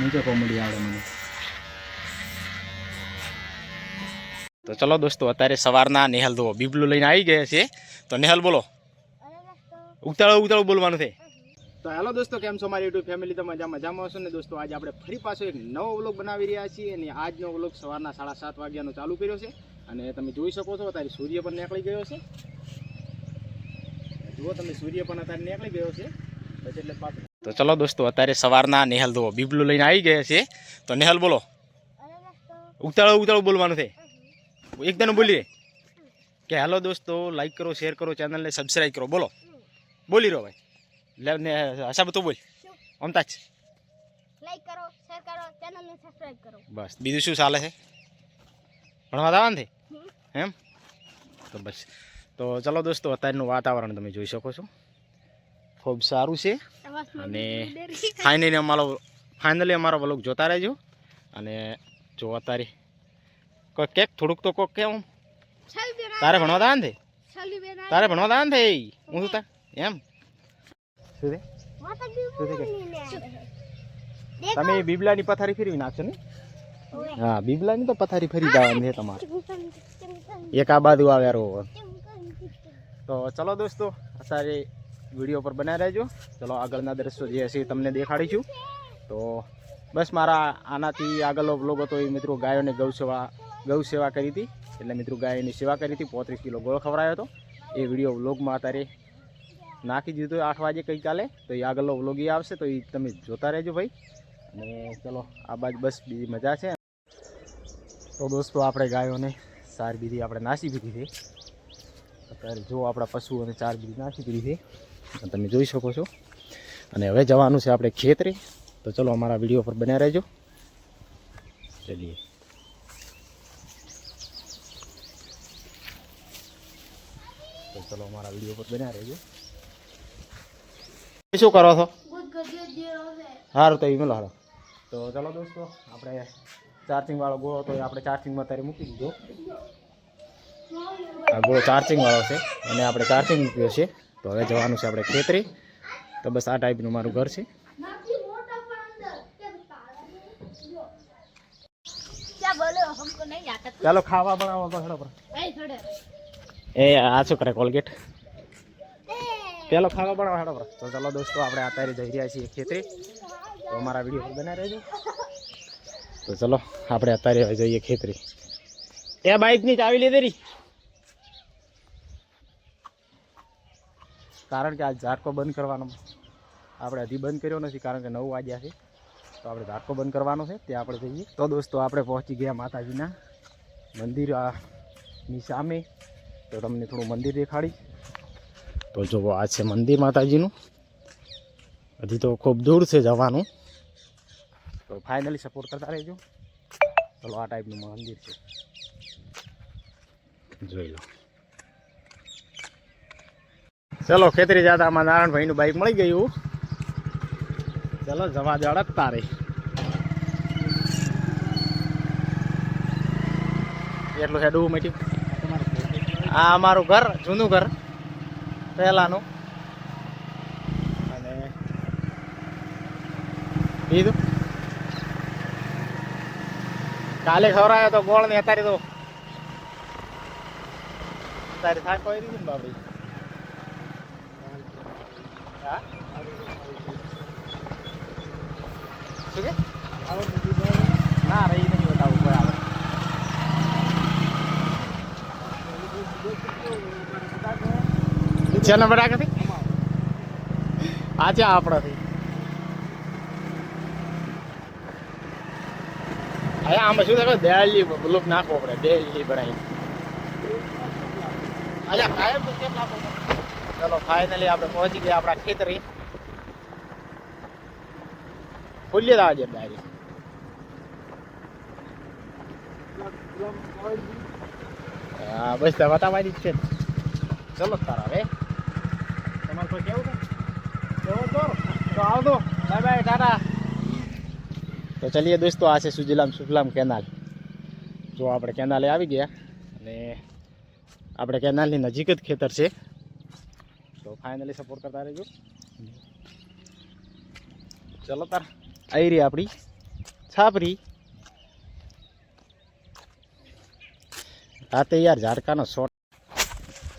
मुझे कॉमेडी आवड़े મને તો ચલો દોસ્તો અત્યારે સવારના નેહલ દો બીબલું લઈને આવી ગયા છે તો નેહલ બોલો ઉતાળો બોલવાનું છે તો હેલો દોસ્તો કેમ છો મારી યુટ્યુબ ફેમિલી તો મજામાં હશો ને દોસ્તો આજે આપણે ફરી પાછો એક નવો વ્લોગ બનાવી રહ્યા છીએ અને આજનો વ્લોગ સવારના 7:30 વાગ્યાનો ચાલુ કર્યો છે અને તમે જોઈ શકો છો અત્યારે સૂર્ય પણ નીકળી ગયો છે જુઓ તમે સૂર્ય પણ અત્યારે નીકળી ગયો છે એટલે તો ચલો દોસ્તો અત્યારે સવારના નેહલ દો બીબલું લઈને આવી ગયા છે તો નેહલ બોલો ઉતાળો બોલવાનું છે એકદમ બોલી કે હેલો દોસ્તો લાઈક કરો શેર કરો ચેનલને સબસ્ક્રાઈબ કરો બોલો બોલી રહ્યો ભાઈ લે હસાબ તો બોલ અમતા જ લાઈક કરો શેર કરો ચેનલને સબસ્ક્રાઇબ કરો બસ બીજું શું ચાલે છે ભણવા જવાનું છે એમ તો બસ તો ચલો દોસ્તો અત્યારનું વાતાવરણ તમે જોઈ શકો છો ખૂબ સારું છે અને ફાઇનલી અમારો વ્લોગ જોતા રહેજો અને જો અત્યારે કોઈ કેક થોડુંક તો કોક કેમ તારે ભણવા જવાનું છે હું શું એમ શું તમે બીબલાની પથારી ફેરવી નાખશો ને હા બીબલાની તો પથારી ફરી જવાની છે તમારે એક આ બાજુ આવે તો ચલો દોસ્તો અત્યારે વિડીયો પર બનાવી રહેજો ચલો આગળના દ્રશ્યો જે હશે તમને દેખાડીશું તો બસ મારા આનાથી આગળનો વ્લોગ હતો એ મિત્રો ગાયોને ગૌ સેવા કરી હતી એટલે મિત્રો ગાયની સેવા કરી હતી 35 કિલો ગોળ ખવડાયો હતો એ વિડીયો વ્લોગમાં અત્યારે નાખી દીધો 8 વાગે ગઈકાલે તો એ આગળનો વ્લોગ એ આવશે તો એ તમે જોતા રહેજો ભાઈ અને ચલો આ બાજુ બસ બીજી મજા છે તો દોસ્તો આપણે ગાયોને ચાર બીજી આપણે નાસી પીધી છે અત્યારે જો આપણા પશુઓને ચાર બીજી નાસી પીધી છે તમે જોઈ શકો છો અને હવે જવાનું છે આપણે ખેતરે તો ચલો અમારા વિડીયો પર બન્યા રહેજો ચલીએ તો ચલો અમારા વિડીયો પર બન્યા રહેજો શું કરો છો સારું તો એ મેલો હાલો તો ચલો દોસ્તો આપણે ચાર્જિંગ વાળો ગોળો તો આપણે ચાર્જિંગમાં અત્યારે મૂકી દીધો આ ગોળો ચાર્જિંગ વાળો છે અને આપણે ચાર્જિંગ મૂક્યો છે તો હવે જવાનું છે આપણે ખેતરે તો બસ આ ટાઈપનું મારું ઘર છે ચાલો ખાવા બનાવો તો હેડો પર એ આ શું કરે કોલગેટ પેલો ખાવા બનાવો હેડો પર તો ચાલો દોસ્તો આપણે અત્યારે જઈ રહ્યા છીએ ખેતરે તો અમારા વિડીયો પર બનાવી રહેજો તો ચલો આપણે અત્યારે જઈએ ખેતરે એ બાઈકની ચાવી લીધેલી કારણ કે આ ઝાટકો બંધ કરવાનો આપણે હજી બંધ કર્યો નથી કારણ કે 9 વાગ્યા છે તો આપણે ઝાટકો બંધ કરવાનો છે ત્યાં આપણે જઈએ તો દોસ્તો આપણે પહોંચી ગયા માતાજીના મંદિરની સામે તો તમને થોડું મંદિર દેખાડી તો જો આ છે મંદિર માતાજીનું હજી તો ખૂબ દૂર છે જવાનું તો ફાઇનલી સપોર્ટ કરતા રહેજો ચલો આ ટાઈપનું મંદિર છે જોઈ લો ચલો ખેતરી જતા આમાં નારાયણભાઈનું બાઈક મળી ગયું ચલો જવા દે અડકતા રે એટલું હેડવું મટ્યું આ અમારું ઘર જૂનું ઘર પહેલાનું અને બીજું કાલે ખવડાયો તો ગોળ ને અત્યારે થાક કોઈ દીધું ને બાબડી હા શું કે ના રહી નથી બતાવું બરાબર છે ને બરાબર આ છે આપણાથી અહીંયા આમાં શું થાય દેલી બ્લોક નાખવો પડે દેલી બનાવી અચ્છા કાયમ તો કેમ નાખવો ચલો ફાઇનલી આપણે પહોંચી ગયા આપણા ખેતરે ખુલ્લી જ આવજે ડાયરી હા બસ વટાવાની જ છે ચલો તારા હવે તમારે કોઈ કેવું કેવું તો આવજો બાય બાય ટાટા તો ચલીએ દોસ્તો આ છે સુજલામ કેનાલ જો આપણે કેનાલે આવી ગયા અને આપણે કેનાલની નજીક જ ખેતર છે તો ફાઇનલી સપોર્ટ કરતા રહેજો ચલો તાર આવી રહી આપણી છાપરી રાતે યાર ઝાડકાનો શોટ.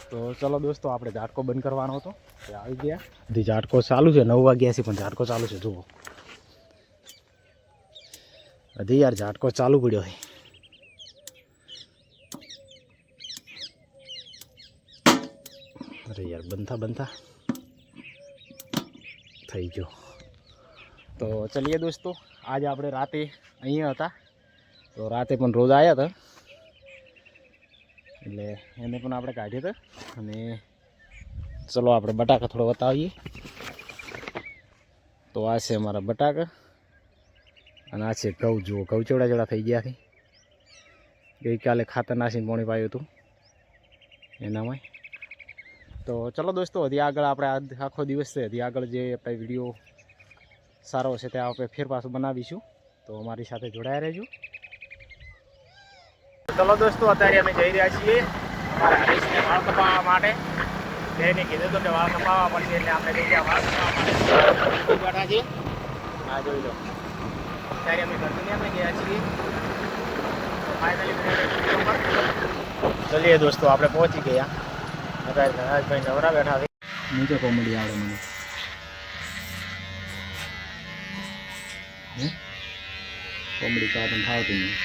તો ચલો દોસ્તો આપણે ઝાડકો બંધ કરવાનો હતો તે આવી ગયા. હજી ઝાડકો ચાલુ છે, 9 વાગ્યા છે પણ ઝાડકો ચાલુ છે. જુઓ હજી યાર ઝાડકો ચાલુ પડ્યો છે. અરે યાર બનતા થઈ ગયો. તો ચલીએ દોસ્તો, આજે આપણે રાતે અહીંયા હતા તો રાતે પણ રોજ આવ્યા હતા એટલે એને પણ આપણે કાઢ્યો હતો. અને ચલો આપણે બટાકા થોડો બતાવીએ. તો આ છે અમારા બટાકા અને આ છે ઘઉં. જુઓ ઘઉં ચેવડા થઈ ગયા છે. ગઈકાલે ખાતર નાસીને પાણી પાયું હતું એનામાં. તો ચલો દોસ્તો હજી આગળ આપણે આખો દિવસ છે, હજી આગળ જે આપણે વિડીયો સારો છે તે આપણે ફેર પાછું બનાવીશું. તો અમારી સાથે જોડાયા રહેજો. ચલો દોસ્તો અત્યારે અમે જઈ રહ્યા છીએ અમારા હરીશને વાળ કપાવવા માટે. એને કીધું હતું કે વાળ કપાવવા પડશે એટલે આપણે જઈ ગયા વાળ કપાવવા માટે બેઠા છીએ. હા જોઈ લો, અત્યારે અમે ઘરથી અમે ગયા છીએ. ફાઇનલી ચલીએ દોસ્તો આપણે પહોંચી ગયા. અત્યારે ધનરાજભાઈ નવરા બેઠા છે. નીચે કોમેડી આવડે મને. કોમેડી તો આપણને ફાવતી નહીં.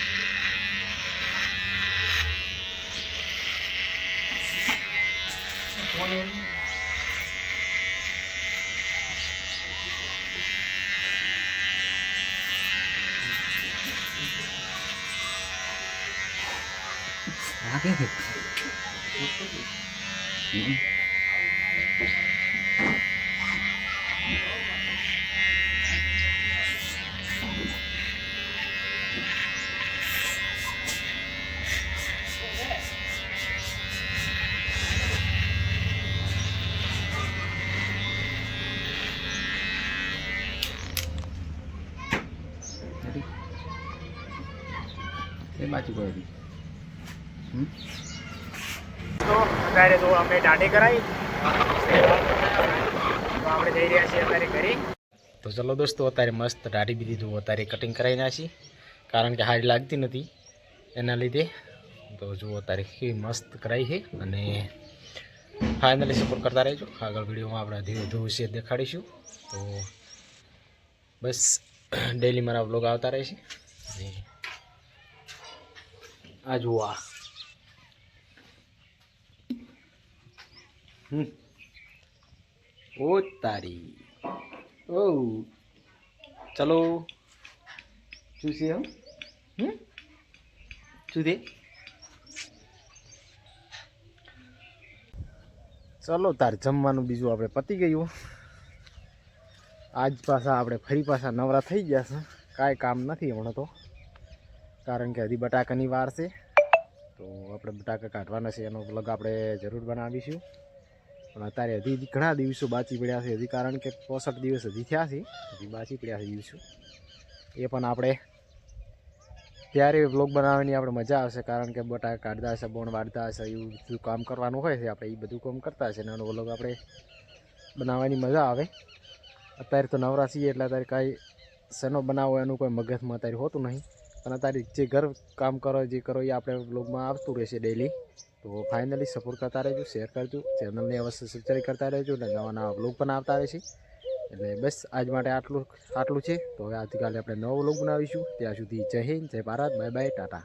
એ બાજુ કોઈ તો અત્યારે તો અમે દાઢી કરાવી તો આપણે જઈ રહ્યા છીએ અત્યારે ઘરે. તો ચલો દોસ્તો અત્યારે મસ્ત દાઢી બી દીધું. અત્યારે કટિંગ કરાવી નાખી કારણ કે હારી લાગતી નથી એના લીધે. તો જુઓ અત્યારે કેવી મસ્ત કરાવી છે. અને ફાઇનલી સપોર્ટ કરતા રહેજો. આગળ વિડીયોમાં આપણે ધીરે ધીરે છે દેખાડીશું. તો બસ ડેલી મારા વ્લોગ આવતા રહેશે. અને આ જુઓ ઓ તારી ઓ ચલો ચૂસી હમ ચૂસી ચલો તાર જમવાનું બીજું આપણે પતી ગયું. આજ પાછા આપણે ફરી પાછા નવરા થઈ ગયા છે. કાંઈ કામ નથી હમણાં તો કારણ કે હજી બટાકાની વાર છે. તો આપણે બટાકા કાઢવાના છે એનો વ્લોગ આપણે જરૂર બનાવીશું. પણ અત્યારે હજી ઘણા દિવસો બાકી પડ્યા છે હજી કારણ કે 65 દિવસ હજી થયા છે. હજી બાકી પડ્યા છે દિવસો. એ પણ આપણે ત્યારે વ્લોગ બનાવવાની આપણે મજા આવશે કારણ કે બટાકા કાઢતા હશે, બોણ વાળતા હશે, એવું બધું કામ કરવાનું હોય છે. આપણે એ બધું કામ કરતા હશે અને એનો વ્લોગ આપણે બનાવવાની મજા આવે. અત્યારે તો નવરા છીએ એટલે અત્યારે કાંઈ શેનો બનાવો એનું કોઈ મગજમાં અત્યારે હોતું નહીં. અને અત્યારે જે ઘર કામ કરો જે કરો એ આપણે વ્લોગમાં આવતું રહેશે ડેલી. તો ફાઇનલી સપોર્ટ કરતા રહેજો, શેર કરજો, ચેનલને અવશ્ય સબસ્ક્રાઈબ કરતા રહેજો અને નવા વ્લોગ પણ આવતા રહેશે. એટલે બસ આજ માટે આટલું છે. તો હવે આવતીકાલે આપણે નવો વ્લોગ બનાવીશું. ત્યાં સુધી જય હિન્દ, જય ભારત, બાય બાય, ટાટા.